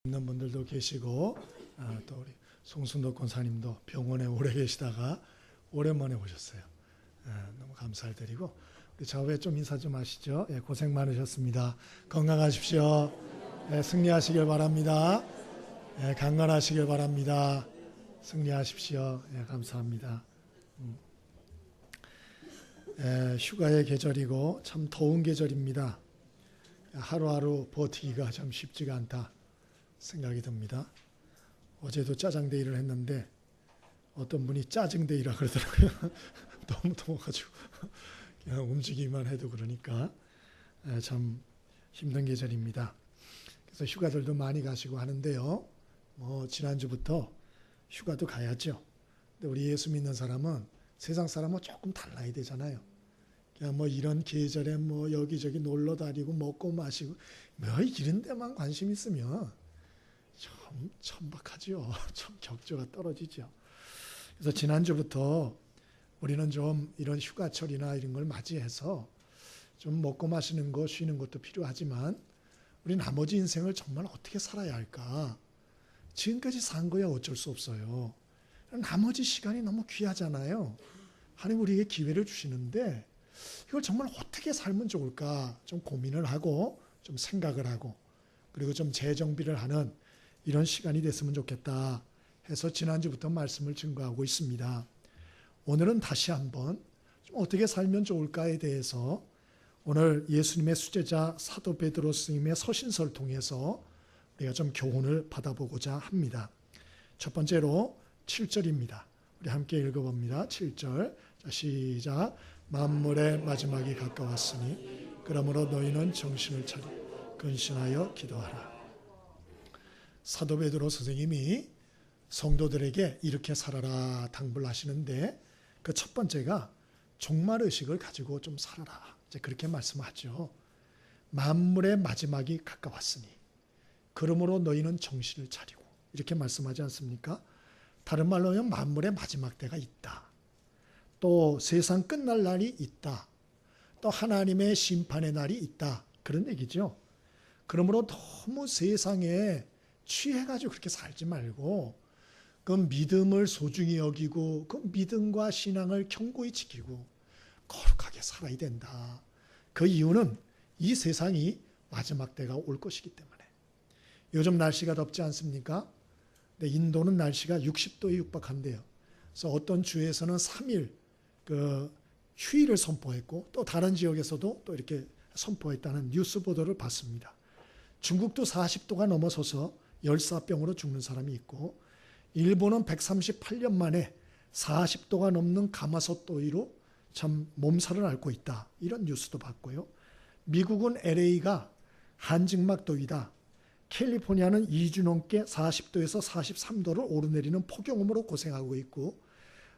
있는 분들도 계시고 또 우리 송순덕 권사님도 병원에 오래 계시다가 오랜만에 오셨어요. 너무 감사를 드리고 우리 좌우에 좀 인사 좀 하시죠. 고생 많으셨습니다. 건강하십시오. 승리하시길 바랍니다. 강건하시길 바랍니다. 승리하십시오. 감사합니다. 휴가의 계절이고 참 더운 계절입니다. 하루하루 버티기가 참 쉽지가 않다 생각이 듭니다. 어제도 짜장데이를 했는데 어떤 분이 짜증데이라 그러더라고요. 너무 더워가지고 그냥 움직이기만 해도 그러니까 참 힘든 계절입니다. 그래서 휴가들도 많이 가시고 하는데요. 지난주부터 휴가도 가야죠. 근데 우리 예수 믿는 사람은 세상 사람은 조금 달라야 되잖아요. 그냥 이런 계절에 여기저기 놀러 다니고 먹고 마시고 이런 데만 관심 있으면 참 천박하죠. 참 격조가 떨어지죠. 그래서 지난주부터 우리는 좀 이런 휴가철이나 이런 걸 맞이해서 좀 먹고 마시는 거 쉬는 것도 필요하지만 우리 나머지 인생을 정말 어떻게 살아야 할까? 지금까지 산 거야 어쩔 수 없어요. 나머지 시간이 너무 귀하잖아요. 하나님 우리에게 기회를 주시는데 이걸 정말 어떻게 살면 좋을까? 좀 고민을 하고 좀 생각을 하고 그리고 좀 재정비를 하는 이런 시간이 됐으면 좋겠다 해서 지난주부터 말씀을 증거하고 있습니다. 오늘은 다시 한번 좀 어떻게 살면 좋을까에 대해서 오늘 예수님의 수제자 사도 베드로 스님의 서신서를 통해서 우리가 좀 교훈을 받아보고자 합니다. 첫 번째로 7절입니다. 우리 함께 읽어봅니다. 7절 시작. 만물의 마지막이 가까웠으니 그러므로 너희는 정신을 차려 근신하여 기도하라. 사도 베드로 선생님이 성도들에게 이렇게 살아라 당부를 하시는데 그 첫 번째가 종말의식을 가지고 좀 살아라. 이제 그렇게 말씀하죠. 만물의 마지막이 가까웠으니 그러므로 너희는 정신을 차리고 이렇게 말씀하지 않습니까? 다른 말로 하면 만물의 마지막 때가 있다. 또 세상 끝날 날이 있다. 또 하나님의 심판의 날이 있다. 그런 얘기죠. 그러므로 너무 세상에 취해가지고 그렇게 살지 말고 그 믿음을 소중히 여기고 그 믿음과 신앙을 견고히 지키고 거룩하게 살아야 된다. 그 이유는 이 세상이 마지막 때가 올 것이기 때문에. 요즘 날씨가 덥지 않습니까? 근데 인도는 날씨가 60도에 육박한대요. 그래서 어떤 주에서는 3일 휴일을 선포했고 또 다른 지역에서도 또 이렇게 선포했다는 뉴스 보도를 봤습니다. 중국도 40도가 넘어서서 열사병으로 죽는 사람이 있고 일본은 138년 만에 40도가 넘는 가마솥더위로 참 몸살을 앓고 있다. 이런 뉴스도 봤고요. 미국은 LA가 한증막 더위다. 캘리포니아는 2주 넘게 40도에서 43도를 오르내리는 폭염으로 고생하고 있고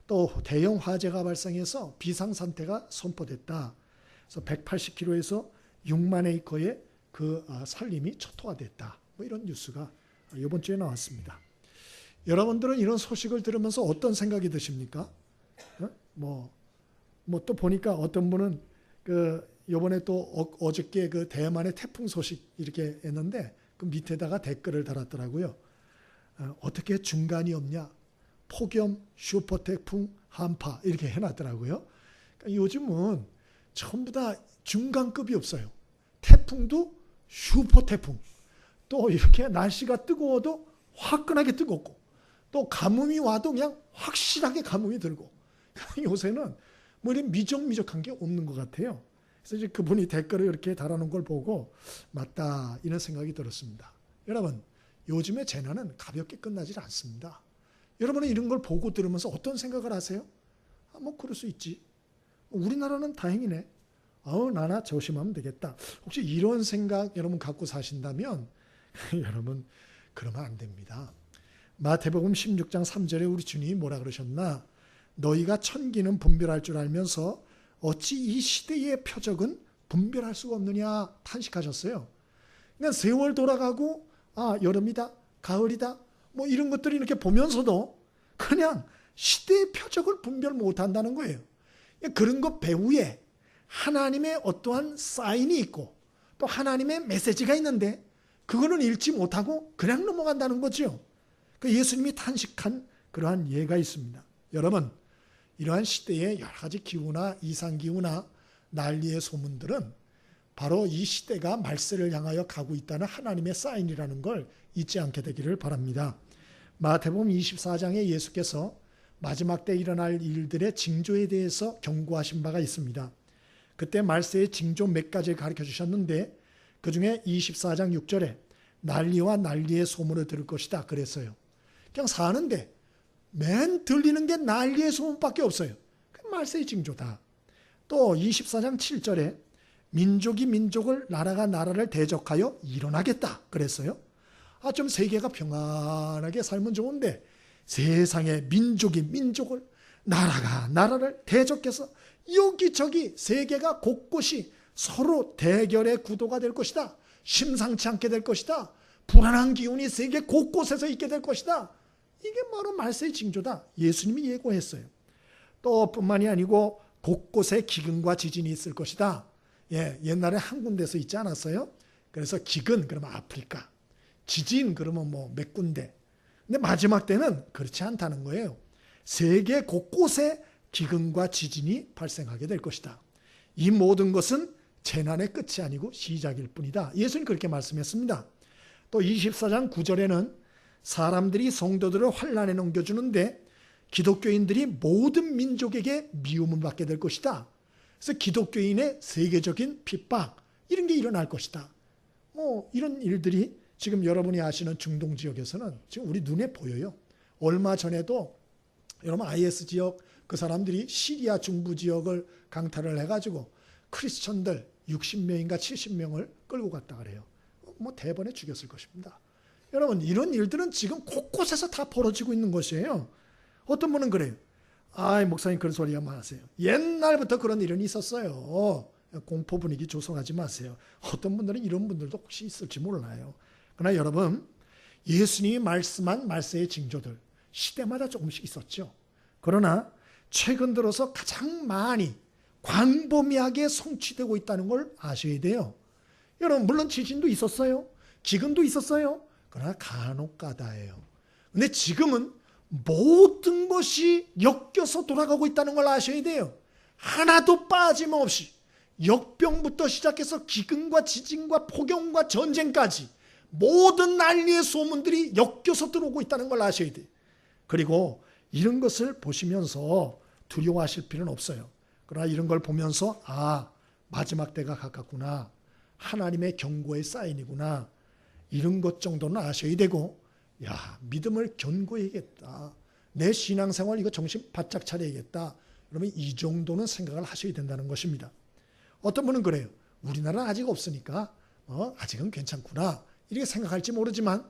또 대형 화재가 발생해서 비상상태가 선포됐다. 그래서 180km에서 6만 에이커의 산림이 초토화됐다. 이런 뉴스가 이번 주에 나왔습니다. 여러분들은 이런 소식을 들으면서 어떤 생각이 드십니까? 또 보니까 어떤 분은 이번에 또 어저께 대만의 태풍 소식 이렇게 했는데 그 밑에다가 댓글을 달았더라고요. 어떻게 중간이 없냐? 폭염, 슈퍼태풍, 한파 이렇게 해놨더라고요. 그러니까 요즘은 전부 다 중간급이 없어요. 태풍도 슈퍼태풍, 또 이렇게 날씨가 뜨거워도 화끈하게 뜨겁고 또 가뭄이 와도 그냥 확실하게 가뭄이 들고 요새는 이런 미적미적한 게 없는 것 같아요. 그래서 이제 그분이 댓글을 이렇게 달아놓은 걸 보고 맞다 이런 생각이 들었습니다. 여러분 요즘의 재난은 가볍게 끝나질 않습니다. 여러분은 이런 걸 보고 들으면서 어떤 생각을 하세요? 그럴 수 있지. 우리나라는 다행이네. 나나 조심하면 되겠다. 혹시 이런 생각 여러분 갖고 사신다면 여러분 그러면 안 됩니다. 마태복음 16장 3절에 우리 주님이 뭐라 그러셨나? 너희가 천기는 분별할 줄 알면서 어찌 이 시대의 표적은 분별할 수가 없느냐 탄식하셨어요. 그러니까 세월 돌아가고 여름이다, 가을이다 이런 것들이 이렇게 보면서도 그냥 시대의 표적을 분별 못한다는 거예요. 그런 것 배후에 하나님의 어떠한 사인이 있고 또 하나님의 메시지가 있는데 그거는 읽지 못하고 그냥 넘어간다는 거죠. 그 예수님이 탄식한 그러한 예가 있습니다. 여러분, 이러한 시대의 여러 가지 기후나 이상기후나 난리의 소문들은 바로 이 시대가 말세를 향하여 가고 있다는 하나님의 사인이라는 걸 잊지 않게 되기를 바랍니다. 마태복음 24장에 예수께서 마지막 때 일어날 일들의 징조에 대해서 경고하신 바가 있습니다. 그때 말세의 징조 몇 가지를 가르쳐 주셨는데 그 중에 24장 6절에 난리와 난리의 소문을 들을 것이다 그랬어요. 그냥 사는데 맨 들리는 게 난리의 소문밖에 없어요. 그 말세의 징조다. 또 24장 7절에 민족이 민족을, 나라가 나라를 대적하여 일어나겠다 그랬어요. 좀 세계가 평안하게 살면 좋은데 세상에 민족이 민족을, 나라가 나라를 대적해서 여기저기 세계가 곳곳이 서로 대결의 구도가 될 것이다. 심상치 않게 될 것이다. 불안한 기운이 세계 곳곳에서 있게 될 것이다. 이게 바로 말세의 징조다. 예수님이 예고했어요. 또 뿐만이 아니고 곳곳에 기근과 지진이 있을 것이다. 옛날에 한 군데서 있지 않았어요? 그래서 기근 그러면 아프리카, 지진 그러면 뭐 몇 군데. 근데 마지막 때는 그렇지 않다는 거예요. 세계 곳곳에 기근과 지진이 발생하게 될 것이다. 이 모든 것은 재난의 끝이 아니고 시작일 뿐이다. 예수님 그렇게 말씀했습니다. 또 24장 9절에는 사람들이 성도들을 환난에 넘겨주는데 기독교인들이 모든 민족에게 미움을 받게 될 것이다. 그래서 기독교인의 세계적인 핍박 이런 게 일어날 것이다. 이런 일들이 지금 여러분이 아시는 중동 지역에서는 지금 우리 눈에 보여요. 얼마 전에도 여러분 IS 지역 그 사람들이 시리아 중부 지역을 강탈을 해가지고 크리스천들 60명인가 70명을 끌고 갔다 그래요. 대번에 죽였을 것입니다. 여러분 이런 일들은 지금 곳곳에서 다 벌어지고 있는 것이에요. 어떤 분은 그래요. 목사님 그런 소리 하세요. 옛날부터 그런 일은 있었어요. 공포 분위기 조성하지 마세요. 어떤 분들은 이런 분들도 혹시 있을지 몰라요. 그러나 여러분 예수님이 말씀한 말세의 징조들 시대마다 조금씩 있었죠. 그러나 최근 들어서 가장 많이 광범위하게 성취되고 있다는 걸 아셔야 돼요. 여러분 물론 지진도 있었어요. 기근도 있었어요. 그러나 간혹가다예요. 근데 지금은 모든 것이 엮여서 돌아가고 있다는 걸 아셔야 돼요. 하나도 빠짐없이 역병부터 시작해서 기근과 지진과 폭염과 전쟁까지 모든 난리의 소문들이 엮여서 들어오고 있다는 걸 아셔야 돼요. 그리고 이런 것을 보시면서 두려워하실 필요는 없어요. 그러나 이런 걸 보면서 마지막 때가 가깝구나. 하나님의 경고의 사인이구나. 이런 것 정도는 아셔야 되고 믿음을 견고해야겠다. 내 신앙생활 이거 정신 바짝 차려야겠다. 그러면 이 정도는 생각을 하셔야 된다는 것입니다. 어떤 분은 그래요. 우리나라는 아직 없으니까 아직은 괜찮구나. 이렇게 생각할지 모르지만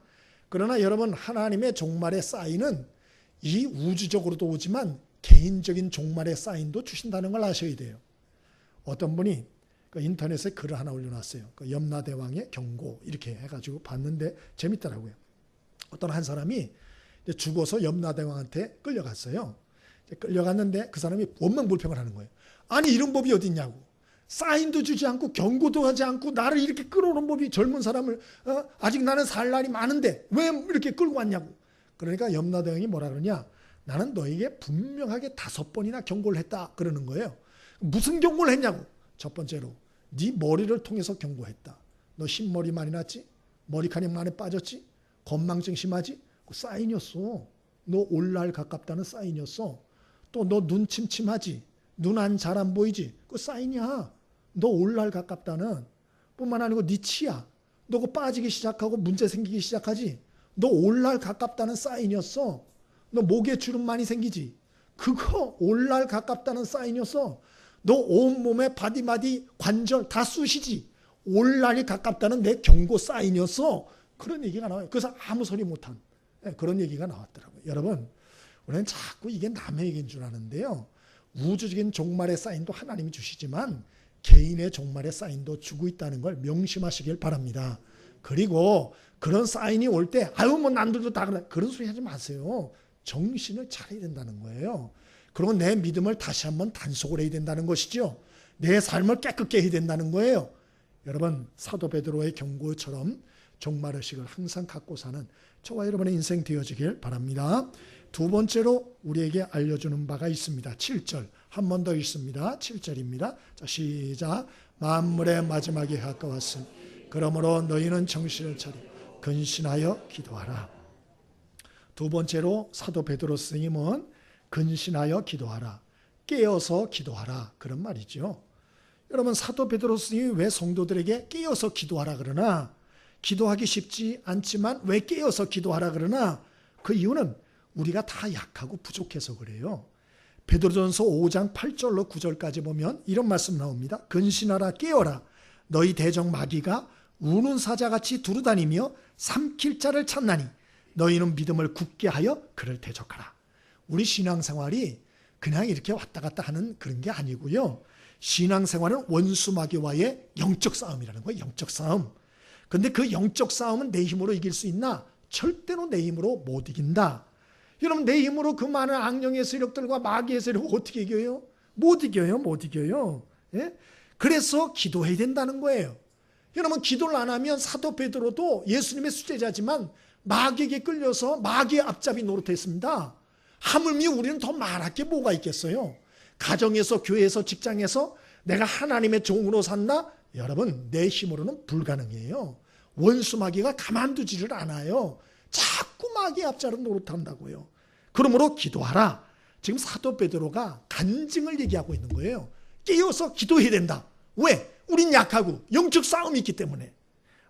그러나 여러분 하나님의 종말의 사인은 이 우주적으로도 오지만 개인적인 종말의 사인도 주신다는 걸 아셔야 돼요. 어떤 분이 인터넷에 글을 하나 올려놨어요. 염라대왕의 경고 이렇게 해가지고 봤는데 재밌더라고요. 어떤 한 사람이 죽어서 염라대왕한테 끌려갔어요. 끌려갔는데 그 사람이 원망불평을 하는 거예요. 아니 이런 법이 어디 있냐고. 사인도 주지 않고 경고도 하지 않고 나를 이렇게 끌어오는 법이 젊은 사람을 아직 나는 살 날이 많은데 왜 이렇게 끌고 왔냐고. 그러니까 염라대왕이 뭐라 그러냐. 나는 너에게 분명하게 5번이나 경고를 했다 그러는 거예요. 무슨 경고를 했냐고. 첫 번째로 네 머리를 통해서 경고했다. 너 흰머리 많이 났지? 머리카락 많이 빠졌지? 건망증 심하지? 그 사인이었어. 너 올 날 가깝다는 사인이었어. 또 너 눈 침침하지? 눈 안 잘 안 보이지? 그 사인이야. 너 올 날 가깝다는. 뿐만 아니고 네 치아. 너 그 빠지기 시작하고 문제 생기기 시작하지? 너 올 날 가깝다는 사인이었어. 너 목에 주름 많이 생기지? 그거 올 날 가깝다는 사인이었어. 너 온몸에 바디마디 관절 다 쑤시지? 올 날이 가깝다는 내 경고 사인이었어. 그런 얘기가 나와요. 그래서 아무 소리 못한 그런 얘기가 나왔더라고요. 여러분 우리는 자꾸 이게 남의 얘기인 줄 아는데요. 우주적인 종말의 사인도 하나님이 주시지만 개인의 종말의 사인도 주고 있다는 걸 명심하시길 바랍니다. 그리고 그런 사인이 올 때 남들도 다 그래. 그런 소리 하지 마세요. 정신을 차려야 된다는 거예요. 그리고 내 믿음을 다시 한번 단속을 해야 된다는 것이죠. 내 삶을 깨끗게 해야 된다는 거예요. 여러분 사도 베드로의 경고처럼 종말의식을 항상 갖고 사는 저와 여러분의 인생 되어지길 바랍니다. 두 번째로 우리에게 알려주는 바가 있습니다. 7절 한 번 더 읽습니다. 7절입니다. 자, 시작. 만물의 마지막이 가까웠으니 그러므로 너희는 정신을 차리고 근신하여 기도하라. 두 번째로 사도 베드로 스님은 근신하여 기도하라, 깨어서 기도하라 그런 말이죠. 여러분, 사도 베드로 스님이 왜 성도들에게 깨어서 기도하라 그러나, 기도하기 쉽지 않지만 왜 깨어서 기도하라 그러나, 그 이유는 우리가 다 약하고 부족해서 그래요. 베드로전서 5장 8절로 9절까지 보면 이런 말씀 나옵니다. 근신하라, 깨어라. 너희 대적 마귀가 우는 사자같이 두루다니며 삼킬 자를 찾나니 너희는 믿음을 굳게 하여 그를 대적하라. 우리 신앙생활이 그냥 이렇게 왔다 갔다 하는 그런 게 아니고요. 신앙생활은 원수 마귀와의 영적 싸움이라는 거예요. 영적 싸움. 근데 그 영적 싸움은 내 힘으로 이길 수 있나? 절대로 내 힘으로 못 이긴다. 여러분, 내 힘으로 그 많은 악령의 세력들과 마귀의 세력을 어떻게 이겨요? 못 이겨요. 못 이겨요. 예? 그래서 기도해야 된다는 거예요. 여러분, 기도를 안 하면 사도 베드로도 예수님의 수제자지만 마귀에게 끌려서 마귀의 앞잡이 노릇했습니다. 하물며 우리는 더 말할 게 뭐가 있겠어요? 가정에서, 교회에서, 직장에서 내가 하나님의 종으로 산다? 여러분, 내 힘으로는 불가능해요. 원수 마귀가 가만두지를 않아요. 자꾸 마귀의 앞자로 노릇한다고요. 그러므로 기도하라. 지금 사도 베드로가 간증을 얘기하고 있는 거예요. 깨어서 기도해야 된다. 왜? 우린 약하고 영적 싸움이 있기 때문에.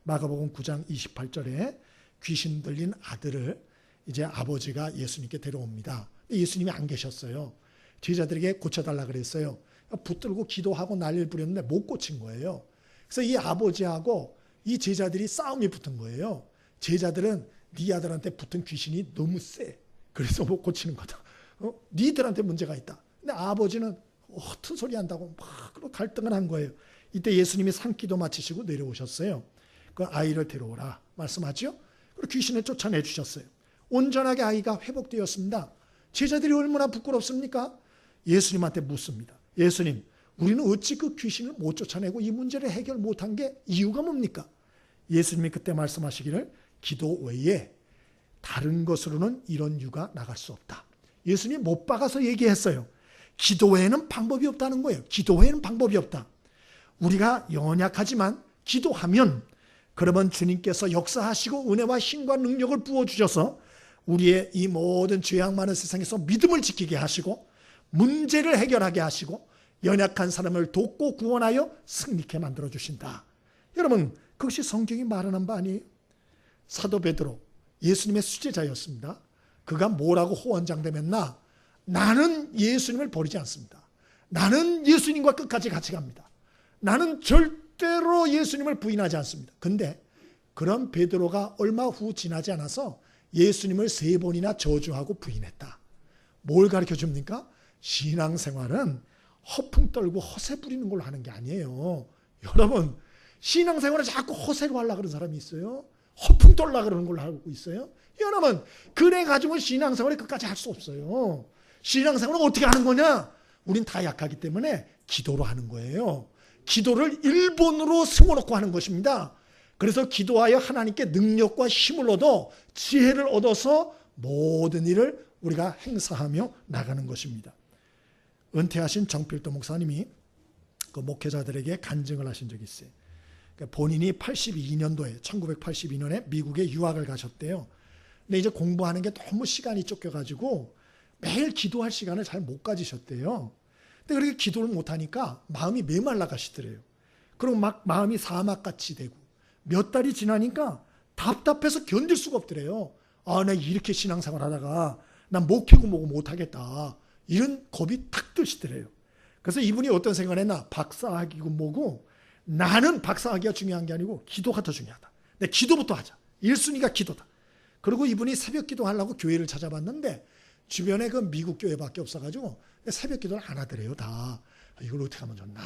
마가복음 9장 28절에 귀신 들린 아들을 이제 아버지가 예수님께 데려옵니다. 예수님이 안 계셨어요. 제자들에게 고쳐달라 그랬어요. 붙들고 기도하고 난리를 부렸는데 못 고친 거예요. 그래서 이 아버지하고 이 제자들이 싸움이 붙은 거예요. 제자들은 네 아들한테 붙은 귀신이 너무 세. 그래서 못 고치는 거다. 니들한테 문제가 있다. 근데 아버지는 허튼 소리 한다고 막 갈등을 한 거예요. 이때 예수님이 산기도 마치시고 내려오셨어요. 그 아이를 데려오라 말씀하죠. 그리고 귀신을 쫓아내 주셨어요. 온전하게 아이가 회복되었습니다. 제자들이 얼마나 부끄럽습니까? 예수님한테 묻습니다. 예수님, 우리는 어찌 그 귀신을 못 쫓아내고 이 문제를 해결 못한 게 이유가 뭡니까? 예수님이 그때 말씀하시기를 기도 외에 다른 것으로는 이런 유가 나갈 수 없다. 예수님이 못 박아서 얘기했어요. 기도 외에는 방법이 없다는 거예요. 기도 외에는 방법이 없다. 우리가 연약하지만 기도하면 그러면 주님께서 역사하시고 은혜와 힘과 능력을 부어주셔서 우리의 이 모든 죄악 많은 세상에서 믿음을 지키게 하시고 문제를 해결하게 하시고 연약한 사람을 돕고 구원하여 승리케 만들어주신다. 여러분, 그것이 성경이 말하는 바 아니에요? 사도 베드로, 예수님의 수제자였습니다. 그가 뭐라고 호언장담했나? 나는 예수님을 버리지 않습니다. 나는 예수님과 끝까지 같이 갑니다. 나는 절대로 예수님을 부인하지 않습니다. 근데 그런 베드로가 얼마 후 지나지 않아서 예수님을 3번이나 저주하고 부인했다. 뭘 가르쳐 줍니까? 신앙생활은 허풍 떨고 허세 부리는 걸로 하는 게 아니에요. 여러분, 신앙생활을 자꾸 허세로 하려고 그러는 사람이 있어요. 허풍 떨려고 그러는 걸로 하고 있어요. 여러분, 그래가지고 신앙생활을 끝까지 할 수 없어요. 신앙생활은 어떻게 하는 거냐? 우린 다 약하기 때문에 기도로 하는 거예요. 기도를 1번으로 세워놓고 하는 것입니다. 그래서 기도하여 하나님께 능력과 힘을 얻어 지혜를 얻어서 모든 일을 우리가 행사하며 나가는 것입니다. 은퇴하신 정필도 목사님이 그 목회자들에게 간증을 하신 적이 있어요. 본인이 82년도에 1982년에 미국에 유학을 가셨대요. 근데 이제 공부하는 게 너무 시간이 쫓겨가지고 매일 기도할 시간을 잘 못 가지셨대요. 근데 그렇게 기도를 못하니까 마음이 메말라 가시더래요. 그리고 막 마음이 사막같이 되고 몇 달이 지나니까 답답해서 견딜 수가 없더래요. 아, 나 이렇게 신앙생활 하다가 난 목회고 뭐고 못하겠다. 이런 겁이 탁 드시더래요. 그래서 이분이 어떤 생각을 했나? 박사학위고 뭐고 나는 박사학위가 중요한 게 아니고 기도가 더 중요하다. 내 기도부터 하자. 1순위가 기도다. 그리고 이분이 새벽 기도하려고 교회를 찾아봤는데 주변에 그 미국 교회밖에 없어가지고 새벽 기도를 안 하더래요. 다. 이걸 어떻게 하면 좋나.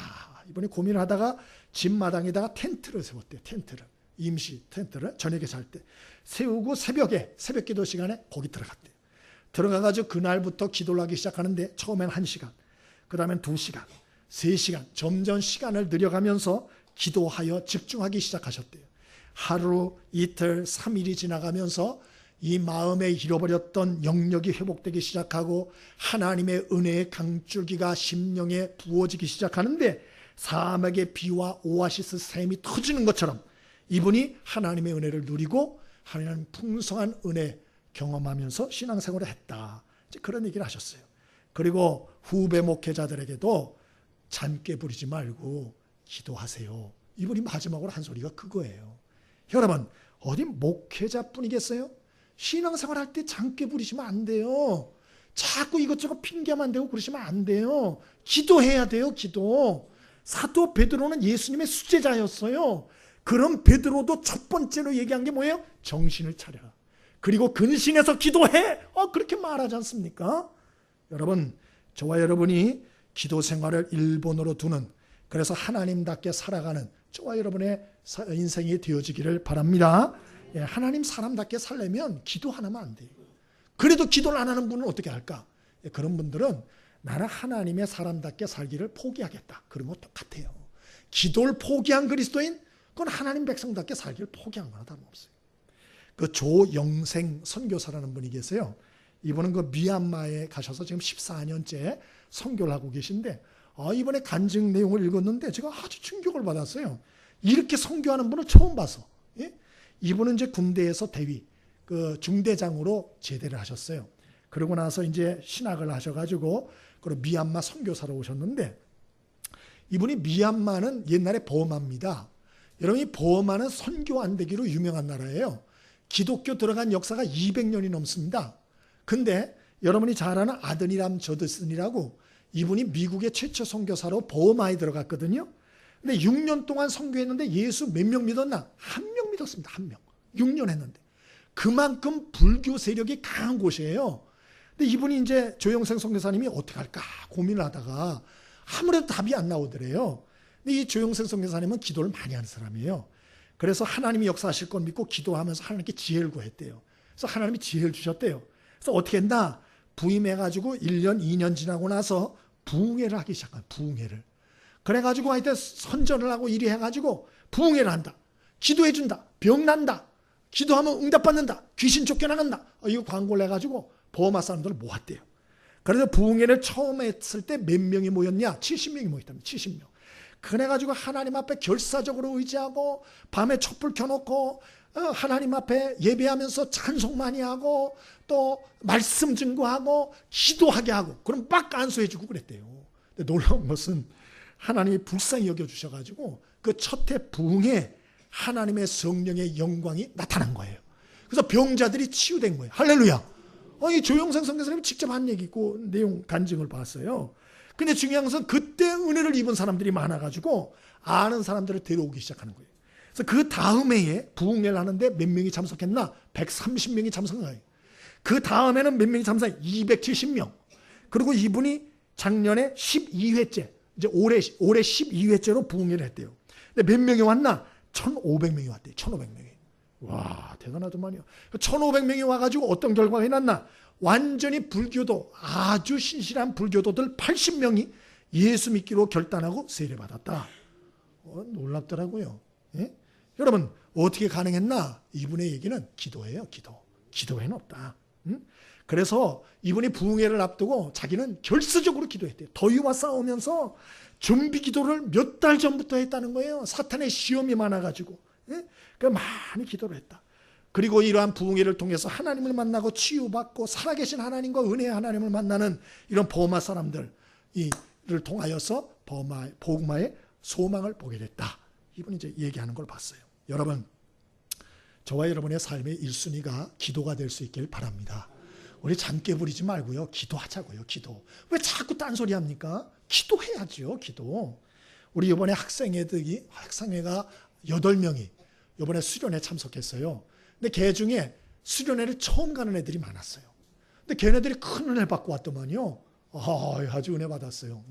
이번에 고민을 하다가 집 마당에다가 텐트를 세웠대요. 텐트를. 임시 텐트를 저녁에 잘 때 세우고 새벽에 새벽 기도 시간에 거기 들어갔대요. 들어가가지고 그날부터 기도를 하기 시작하는데 처음엔 1시간, 그 다음엔 2시간, 3시간 점점 시간을 늘려가면서 기도하여 집중하기 시작하셨대요. 하루, 이틀, 3일이 지나가면서 이 마음에 잃어버렸던 영역이 회복되기 시작하고 하나님의 은혜의 강줄기가 심령에 부어지기 시작하는데 사막의 비와 오아시스 샘이 터지는 것처럼 이분이 하나님의 은혜를 누리고 하나님 풍성한 은혜 경험하면서 신앙생활을 했다. 이제 그런 얘기를 하셨어요. 그리고 후배 목회자들에게도 잔꾀 부리지 말고 기도하세요. 이분이 마지막으로 한 소리가 그거예요. 여러분, 어디 목회자뿐이겠어요? 신앙생활 할 때 잔꾀 부리시면 안 돼요. 자꾸 이것저것 핑계만 안 대고 그러시면 안 돼요. 기도해야 돼요. 기도. 사도 베드로는 예수님의 수제자였어요. 그럼 베드로도 첫 번째로 얘기한 게 뭐예요? 정신을 차려라. 그리고 근신해서 기도해. 그렇게 말하지 않습니까? 여러분, 저와 여러분이 기도 생활을 일본으로 두는, 그래서 하나님답게 살아가는 저와 여러분의 인생이 되어지기를 바랍니다. 하나님 사람답게 살려면 기도 하나만 안 돼요. 그래도 기도를 안 하는 분은 어떻게 할까? 그런 분들은 나는 하나님의 사람답게 살기를 포기하겠다. 그런 거 똑같아요. 기도를 포기한 그리스도인, 그건 하나님 백성답게 살기를 포기한 거나 다름없어요. 그 조영생 선교사라는 분이 계세요. 이분은 그 미얀마에 가셔서 지금 14년째 선교를 하고 계신데, 이번에 간증 내용을 읽었는데 제가 아주 충격을 받았어요. 이렇게 선교하는 분을 처음 봐서. 예? 이분은 이제 군대에서 대위, 그 중대장으로 제대를 하셨어요. 그러고 나서 이제 신학을 하셔가지고 그리고 미얀마 선교사로 오셨는데, 이분이 미얀마는 옛날에 버마입니다. 여러분이 버마는 선교 안 되기로 유명한 나라예요. 기독교 들어간 역사가 200년이 넘습니다. 근데 여러분이 잘 아는 아드니람 저드슨이라고, 이분이 미국의 최초 선교사로 버마에 들어갔거든요. 근데 6년 동안 선교했는데 예수 몇 명 믿었나? 1명 믿었습니다. 1명. 6년 했는데. 그만큼 불교 세력이 강한 곳이에요. 근데 이분이 이제 조영생 선교사님이 어떻게 할까 고민을 하다가 아무래도 답이 안 나오더래요. 근데 이 조영생 선교사님은 기도를 많이 하는 사람이에요. 그래서 하나님이 역사하실 걸 믿고 기도하면서 하나님께 지혜를 구했대요. 그래서 하나님이 지혜를 주셨대요. 그래서 어떻게 했나? 부임해가지고 1년, 2년 지나고 나서 부흥회를 하기 시작한 부흥회를. 그래가지고 하여튼 선전을 하고 이리 해가지고 부흥회를 한다. 기도해준다. 병난다. 기도하면 응답받는다. 귀신 쫓겨나간다. 이거 광고를 해가지고 버마 사람들을 모았대요. 그래서 부흥회를 처음 했을 때 몇 명이 모였냐? 70명이 모였답니다. 70명. 그래가지고 하나님 앞에 결사적으로 의지하고 밤에 촛불 켜놓고 하나님 앞에 예배하면서 찬송 많이 하고 또 말씀 증거하고 기도하게 하고 그럼 막 안수해주고 그랬대요. 근데 놀라운 것은 하나님이 불쌍히 여겨주셔가지고 그 첫 해 부흥에 하나님의 성령의 영광이 나타난 거예요. 그래서 병자들이 치유된 거예요. 할렐루야. 이 조영생 선교사님이 직접 한 얘기고 내용 간증을 봤어요. 근데 중요한 것은 그때 은혜를 입은 사람들이 많아가지고 아는 사람들을 데려오기 시작하는 거예요. 그래서 그 다음 해에 부흥회를 하는데 몇 명이 참석했나? 130명이 참석한 거예요. 그 다음에는 몇 명이 참석했나? 270명. 그리고 이분이 작년에 12회째, 이제 올해 12회째로 부흥회를 했대요. 근데 몇 명이 왔나? 1,500명이 왔대요. 1,500명이. 와, 대단하더만요. 1,500명이 와가지고 어떤 결과가 났나? 완전히 불교도, 아주 신실한 불교도들 80명이 예수 믿기로 결단하고 세례받았다. 놀랍더라고요. 예? 여러분, 어떻게 가능했나? 이분의 얘기는 기도예요, 기도. 기도 외에는 없다. 그래서 이분이 부흥회를 앞두고 자기는 결수적으로 기도했대요. 더위와 싸우면서 준비 기도를 몇 달 전부터 했다는 거예요. 사탄의 시험이 많아가지고. 예? 그래서 많이 기도를 했다. 그리고 이러한 부흥회를 통해서 하나님을 만나고 치유받고 살아계신 하나님과 은혜의 하나님을 만나는 이런 버마 사람들을 통하여서 복음화의 소망을 보게 됐다. 이분이 이제 얘기하는 걸 봤어요. 여러분, 저와 여러분의 삶의 1순위가 기도가 될 수 있길 바랍니다. 우리 잔깨 부리지 말고요. 기도하자고요. 기도. 왜 자꾸 딴소리 합니까? 기도해야죠. 기도. 우리 이번에 학생회가 8명이 이번에 수련회 참석했어요. 근데 걔 중에 수련회를 처음 가는 애들이 많았어요. 근데 걔네들이 큰 은혜 받고 왔더만요. 아주 은혜 받았어요.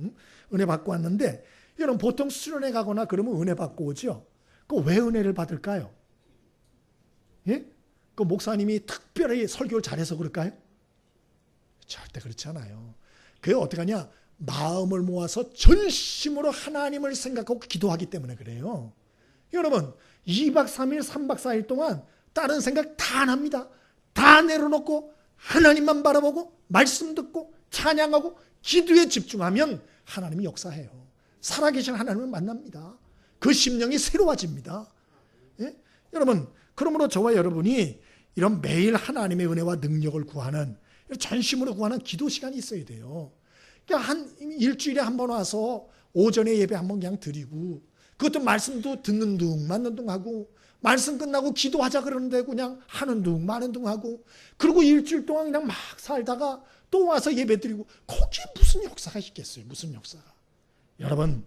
은혜 받고 왔는데 여러분 보통 수련회 가거나 그러면 은혜 받고 오죠. 그 왜 은혜를 받을까요? 예? 그 목사님이 특별히 설교를 잘해서 그럴까요? 절대 그렇지 않아요. 그게 어떻게 하냐? 마음을 모아서 전심으로 하나님을 생각하고 기도하기 때문에 그래요. 여러분, 2박 3일, 3박 4일 동안 다른 생각 다 안 합니다. 다 내려놓고 하나님만 바라보고 말씀 듣고 찬양하고 기도에 집중하면 하나님이 역사해요. 살아계신 하나님을 만납니다. 그 심령이 새로워집니다. 예? 여러분, 그러므로 저와 여러분이 이런 매일 하나님의 은혜와 능력을 구하는, 전심으로 구하는 기도 시간이 있어야 돼요. 그러니까 일주일에 한 번 와서 오전에 예배 한 번 그냥 드리고, 그것도 말씀도 듣는 둥 맞는 둥 하고, 말씀 끝나고 기도하자 그러는데 그냥 하는 둥 마는 둥 하고, 그리고 일주일 동안 그냥 막 살다가 또 와서 예배 드리고, 거기에 무슨 역사가 있겠어요? 무슨 역사가. 여러분,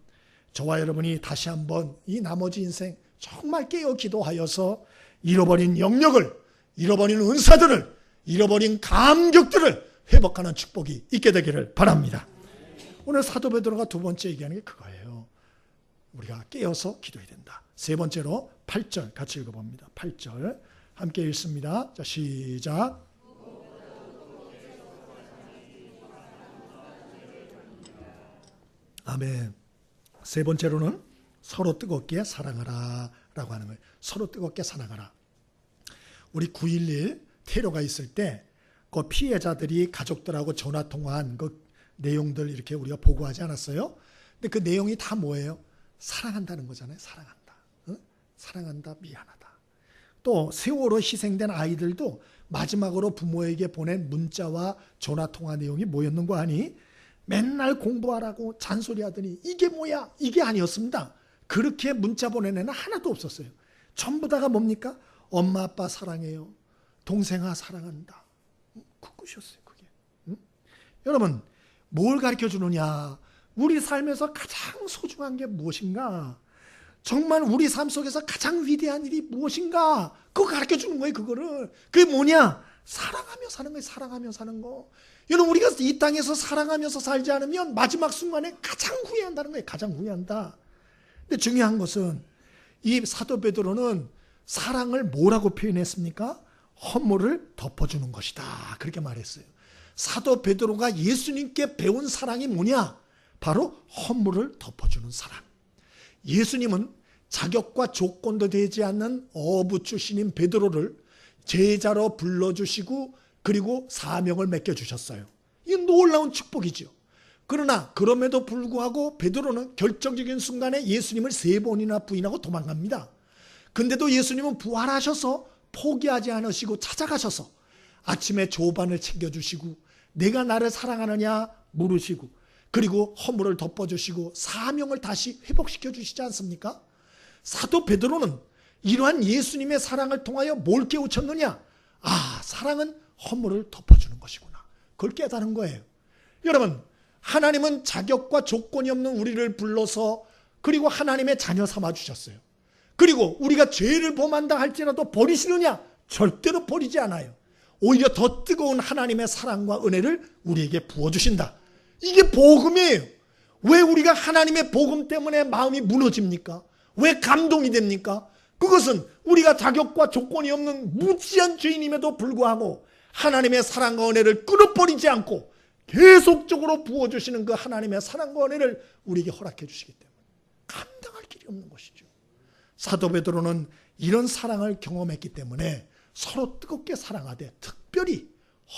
저와 여러분이 다시 한번 이 나머지 인생 정말 깨어 기도하여서 잃어버린 영역을, 잃어버린 은사들을, 잃어버린 감격들을 회복하는 축복이 있게 되기를 바랍니다. 오늘 사도 베드로가 두 번째 얘기하는 게 그거예요. 우리가 깨어서 기도해야 된다. 세 번째로 8절 같이 읽어봅니다. 8절 함께 읽습니다. 자, 시작. 아멘. 세 번째로는 서로 뜨겁게 사랑하라 라고 하는 거예요. 서로 뜨겁게 사랑하라. 우리 9.11 테러가 있을 때 그 피해자들이 가족들하고 전화 통화한 그 내용들 이렇게 우리가 보고하지 않았어요? 근데 그 내용이 다 뭐예요? 사랑한다는 거잖아요. 사랑한다. 응? 사랑한다. 미안하다. 또 세월호 희생된 아이들도 마지막으로 부모에게 보낸 문자와 전화 통화 내용이 뭐였는 거 아니? 맨날 공부하라고 잔소리하더니 이게 뭐야? 이게 아니었습니다. 그렇게 문자 보낸 애는 하나도 없었어요. 전부 다가 뭡니까? 엄마 아빠 사랑해요. 동생아 사랑한다. 그 끝이었어요. 그게. 응? 여러분, 뭘 가르쳐 주느냐? 우리 삶에서 가장 소중한 게 무엇인가? 정말 우리 삶 속에서 가장 위대한 일이 무엇인가? 그거 가르쳐 주는 거예요. 그거를. 그게 뭐냐? 사랑하며 사는 거예요. 사랑하며 사는 거. 여러분, 우리가 이 땅에서 사랑하면서 살지 않으면 마지막 순간에 가장 후회한다는 거예요. 가장 후회한다. 근데 중요한 것은 이 사도 베드로는 사랑을 뭐라고 표현했습니까? 허물을 덮어주는 것이다. 그렇게 말했어요. 사도 베드로가 예수님께 배운 사랑이 뭐냐? 바로 허물을 덮어주는 사랑. 예수님은 자격과 조건도 되지 않는 어부 출신인 베드로를 제자로 불러주시고 그리고 사명을 맡겨주셨어요. 이건 놀라운 축복이죠. 그러나 그럼에도 불구하고 베드로는 결정적인 순간에 예수님을 3번이나 부인하고 도망갑니다. 근데도 예수님은 부활하셔서 포기하지 않으시고 찾아가셔서 아침에 조반을 챙겨주시고 내가 나를 사랑하느냐 물으시고 그리고 허물을 덮어주시고 사명을 다시 회복시켜 주시지 않습니까? 사도 베드로는 이러한 예수님의 사랑을 통하여 뭘 깨우쳤느냐? 아, 사랑은 허물을 덮어주는 것이구나. 그걸 깨달은 거예요. 여러분, 하나님은 자격과 조건이 없는 우리를 불러서 그리고 하나님의 자녀 삼아 주셨어요. 그리고 우리가 죄를 범한다 할지라도 버리시느냐? 절대로 버리지 않아요. 오히려 더 뜨거운 하나님의 사랑과 은혜를 우리에게 부어주신다. 이게 복음이에요. 왜 우리가 하나님의 복음 때문에 마음이 무너집니까? 왜 감동이 됩니까? 그것은 우리가 자격과 조건이 없는 무지한 죄인임에도 불구하고 하나님의 사랑과 은혜를 끊어버리지 않고 계속적으로 부어주시는 그 하나님의 사랑과 은혜를 우리에게 허락해 주시기 때문에 감당할 길이 없는 것이죠. 사도 베드로는 이런 사랑을 경험했기 때문에 서로 뜨겁게 사랑하되 특별히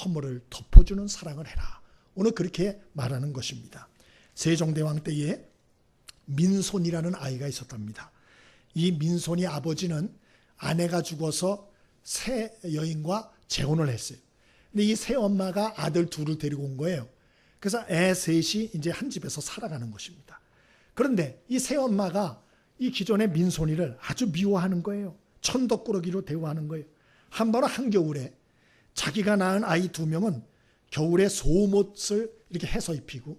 허물을 덮어주는 사랑을 해라. 오늘 그렇게 말하는 것입니다. 세종대왕 때에 민손이라는 아이가 있었답니다. 이 민손이 아버지는 아내가 죽어서 새 여인과 재혼을 했어요. 근데 이 새 엄마가 아들 둘을 데리고 온 거예요. 그래서 애 셋이 이제 한 집에서 살아가는 것입니다. 그런데 이 새 엄마가 이 기존의 민손이를 아주 미워하는 거예요. 천덕꾸러기로 대우하는 거예요. 한 번은 한겨울에 자기가 낳은 아이 2명은 겨울에 속옷을 이렇게 해서 입히고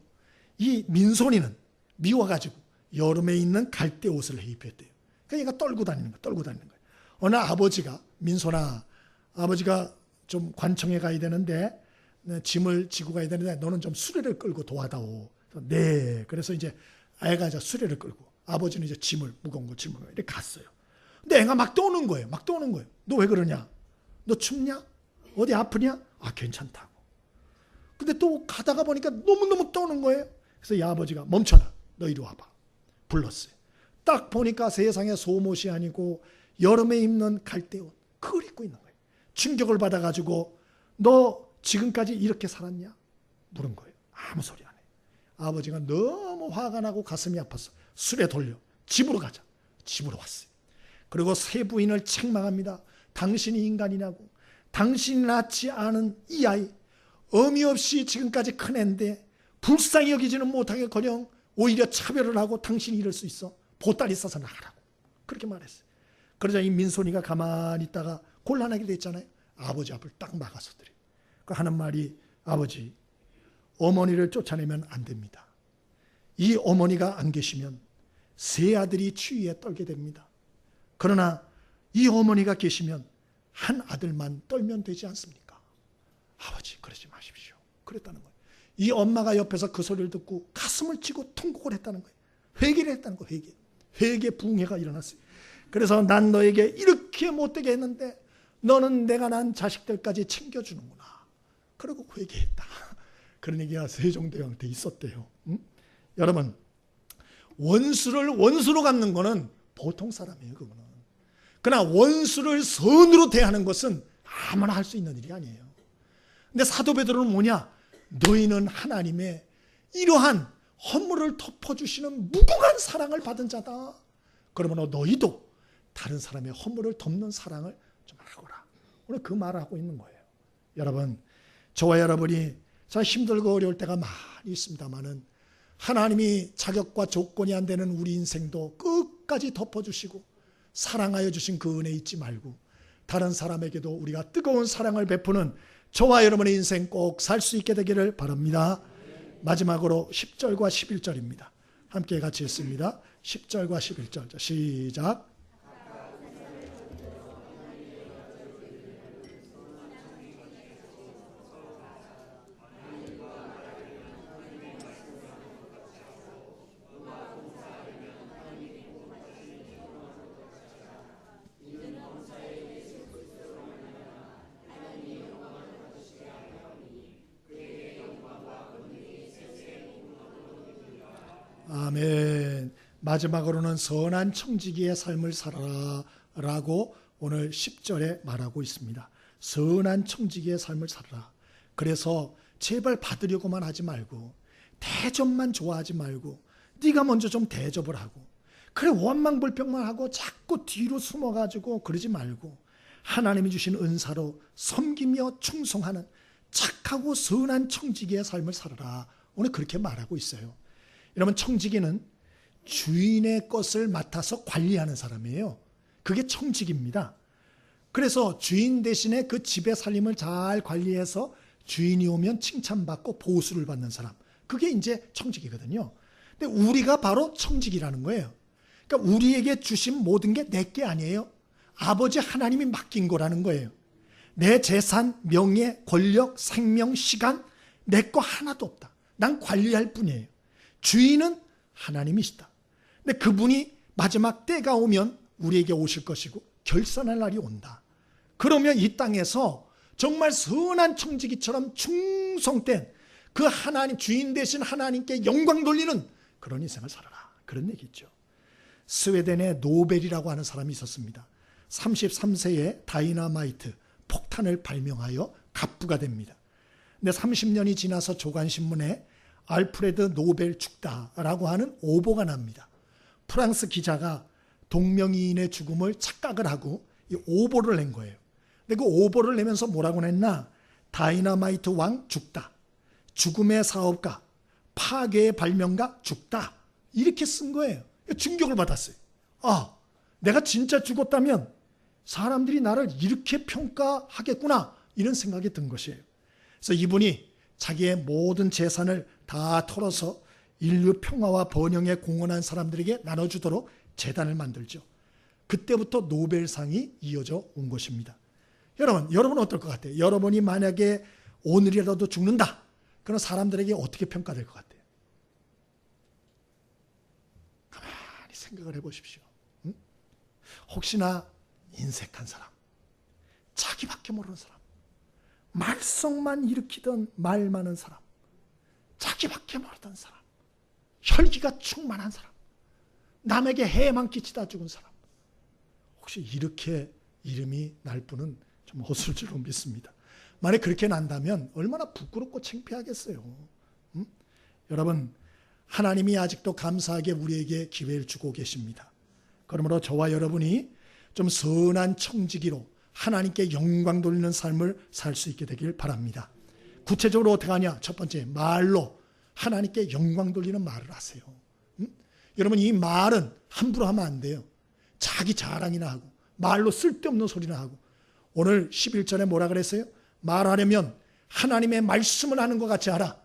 이 민손이는 미워가지고 여름에 입는 갈대 옷을 입혔대요. 그러니까 얘가 떨고 다니는 거예요. 어느 아버지가 민손아, 아버지가 좀 관청에 가야 되는데 짐을 지고 가야 되는데 너는 좀 수레를 끌고 도와다오. 네. 그래서 이제 애가 이제 수레를 끌고 아버지는 이제 짐을 무거운 거 짐을 이렇게 갔어요. 근데 애가 막 떠오는 거예요. 너 왜 그러냐? 너 춥냐? 어디 아프냐? 아, 괜찮다고. 근데 또 가다가 보니까 너무너무 떠오는 거예요. 그래서 이 아버지가 멈춰라. 너 이리 와봐. 불렀어요. 딱 보니까 세상에 속옷이 아니고 여름에 입는 갈대옷, 그걸 입고 있는 거예요. 충격을 받아가지고 너 지금까지 이렇게 살았냐? 물은 거예요. 아무 소리 안 해요. 아버지가 너무 화가 나고 가슴이 아파서 술에 돌려 집으로 가자. 집으로 왔어요. 그리고 세 부인을 책망합니다. 당신이 인간이냐고. 당신이 낳지 않은 이 아이, 의미 없이 지금까지 큰 애인데 불쌍히 여기지는 못하게커녕 오히려 차별을 하고 당신이 이럴 수 있어. 보따리 싸서 나가라고. 그렇게 말했어요. 그러자 이 민손이가 가만히 있다가 곤란하게 됐잖아요. 아버지 앞을 딱 막아서더래요. 그 하는 말이, 아버지, 어머니를 쫓아내면 안 됩니다. 이 어머니가 안 계시면 세 아들이 추위에 떨게 됩니다. 그러나 이 어머니가 계시면 한 아들만 떨면 되지 않습니까? 아버지, 그러지 마십시오. 그랬다는 거예요. 이 엄마가 옆에서 그 소리를 듣고 가슴을 치고 통곡을 했다는 거예요. 회개를 했다는 거예요. 회개 부흥회가 일어났어요. 그래서 난 너에게 이렇게 못되게 했는데 너는 내가 난 자식들까지 챙겨주는구나. 그러고 회개했다. 그런 얘기가 세종대왕 때 있었대요. 여러분, 원수를 원수로 갚는 거는 보통 사람이에요. 그거는. 그러나 원수를 선으로 대하는 것은 아무나 할 수 있는 일이 아니에요. 근데 사도 베드로는 뭐냐? 너희는 하나님의 이러한 허물을 덮어주시는 무궁한 사랑을 받은 자다. 그러면 너희도 다른 사람의 허물을 덮는 사랑을 좀 하거라. 오늘 그 말을 하고 있는 거예요. 여러분, 저와 여러분이 참 힘들고 어려울 때가 많이 있습니다만은 하나님이 자격과 조건이 안 되는 우리 인생도 끝까지 덮어주시고 사랑하여 주신 그 은혜 잊지 말고 다른 사람에게도 우리가 뜨거운 사랑을 베푸는 저와 여러분의 인생 꼭 살 수 있게 되기를 바랍니다. 마지막으로 10절과 11절입니다. 함께 같이 읽습니다. 10절과 11절 시작. 아멘. 마지막으로는 선한 청지기의 삶을 살아라 라고 오늘 10절에 말하고 있습니다. 선한 청지기의 삶을 살아라. 그래서 제발 받으려고만 하지 말고 대접만 좋아하지 말고 네가 먼저 좀 대접을 하고 그래 원망불평만 하고 자꾸 뒤로 숨어가지고 그러지 말고 하나님이 주신 은사로 섬기며 충성하는 착하고 선한 청지기의 삶을 살아라. 오늘 그렇게 말하고 있어요. 여러분, 청지기는 주인의 것을 맡아서 관리하는 사람이에요. 그게 청지기입니다. 그래서 주인 대신에 그 집의 살림을 잘 관리해서 주인이 오면 칭찬받고 보수를 받는 사람. 그게 이제 청지기거든요. 근데 우리가 바로 청지기라는 거예요. 그러니까 우리에게 주신 모든 게 내 게 아니에요. 아버지 하나님이 맡긴 거라는 거예요. 내 재산, 명예, 권력, 생명, 시간 내 거 하나도 없다. 난 관리할 뿐이에요. 주인은 하나님이시다. 근데 그분이 마지막 때가 오면 우리에게 오실 것이고 결산할 날이 온다. 그러면 이 땅에서 정말 선한 청지기처럼 충성된 그 하나님, 주인 되신 하나님께 영광 돌리는 그런 인생을 살아라. 그런 얘기죠. 스웨덴에 노벨이라고 하는 사람이 있었습니다. 33세에 다이너마이트, 폭탄을 발명하여 갑부가 됩니다. 근데 30년이 지나서 조간신문에 알프레드 노벨 죽다라고 하는 오보가 납니다. 프랑스 기자가 동명이인의 죽음을 착각을 하고 이 오보를 낸 거예요. 근데 그 오보를 내면서 뭐라고 냈나? 다이너마이트 왕 죽다. 죽음의 사업가, 파괴의 발명가 죽다. 이렇게 쓴 거예요. 충격을 받았어요. 아, 내가 진짜 죽었다면 사람들이 나를 이렇게 평가하겠구나. 이런 생각이 든 것이에요. 그래서 이분이 자기의 모든 재산을 다 털어서 인류 평화와 번영에 공헌한 사람들에게 나눠주도록 재단을 만들죠. 그때부터 노벨상이 이어져 온 것입니다. 여러분은 어떨 것 같아요? 여러분이 만약에 오늘이라도 죽는다. 그런 사람들에게 어떻게 평가될 것 같아요? 가만히 생각을 해보십시오. 응? 혹시나 인색한 사람, 자기밖에 모르는 사람, 말썽만 일으키던 말 많은 사람, 자기밖에 모르던 사람, 혈기가 충만한 사람, 남에게 해만 끼치다 죽은 사람, 혹시 이렇게 이름이 날 분은 좀 없을 줄로 믿습니다. 만약 그렇게 난다면 얼마나 부끄럽고 창피하겠어요. 여러분, 하나님이 아직도 감사하게 우리에게 기회를 주고 계십니다. 그러므로 저와 여러분이 좀 선한 청지기로 하나님께 영광 돌리는 삶을 살 수 있게 되길 바랍니다. 구체적으로 어떻게 하냐? 첫 번째, 말로 하나님께 영광 돌리는 말을 하세요. 여러분, 이 말은 함부로 하면 안 돼요. 자기 자랑이나 하고 말로 쓸데없는 소리나 하고. 오늘 11절에 뭐라 그랬어요? 말하려면 하나님의 말씀을 하는 것 같이 하라.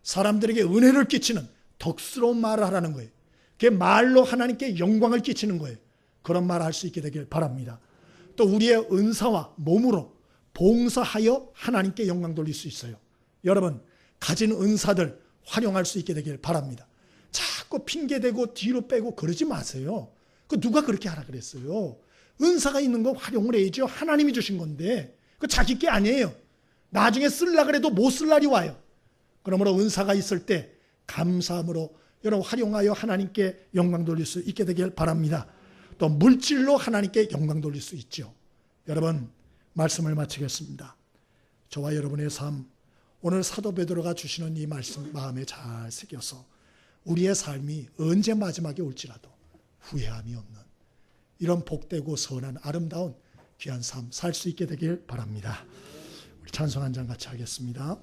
사람들에게 은혜를 끼치는 덕스러운 말을 하라는 거예요. 그게 말로 하나님께 영광을 끼치는 거예요. 그런 말을 할 수 있게 되길 바랍니다. 또 우리의 은사와 몸으로 봉사하여 하나님께 영광 돌릴 수 있어요. 여러분, 가진 은사들 활용할 수 있게 되길 바랍니다. 자꾸 핑계대고 뒤로 빼고 그러지 마세요. 그 누가 그렇게 하라 그랬어요? 은사가 있는 거 활용을 해야죠. 하나님이 주신 건데 그 자기 게 아니에요. 나중에 쓰려고 해도 못 쓸 날이 와요. 그러므로 은사가 있을 때 감사함으로 여러분 활용하여 하나님께 영광 돌릴 수 있게 되길 바랍니다. 또 물질로 하나님께 영광 돌릴 수 있죠. 여러분, 말씀을 마치겠습니다. 저와 여러분의 삶, 오늘 사도 베드로가 주시는 이 말씀 마음에 잘 새겨서 우리의 삶이 언제 마지막에 올지라도 후회함이 없는 이런 복되고 선한 아름다운 귀한 삶 살 수 있게 되길 바랍니다. 우리 찬송 한 장 같이 하겠습니다.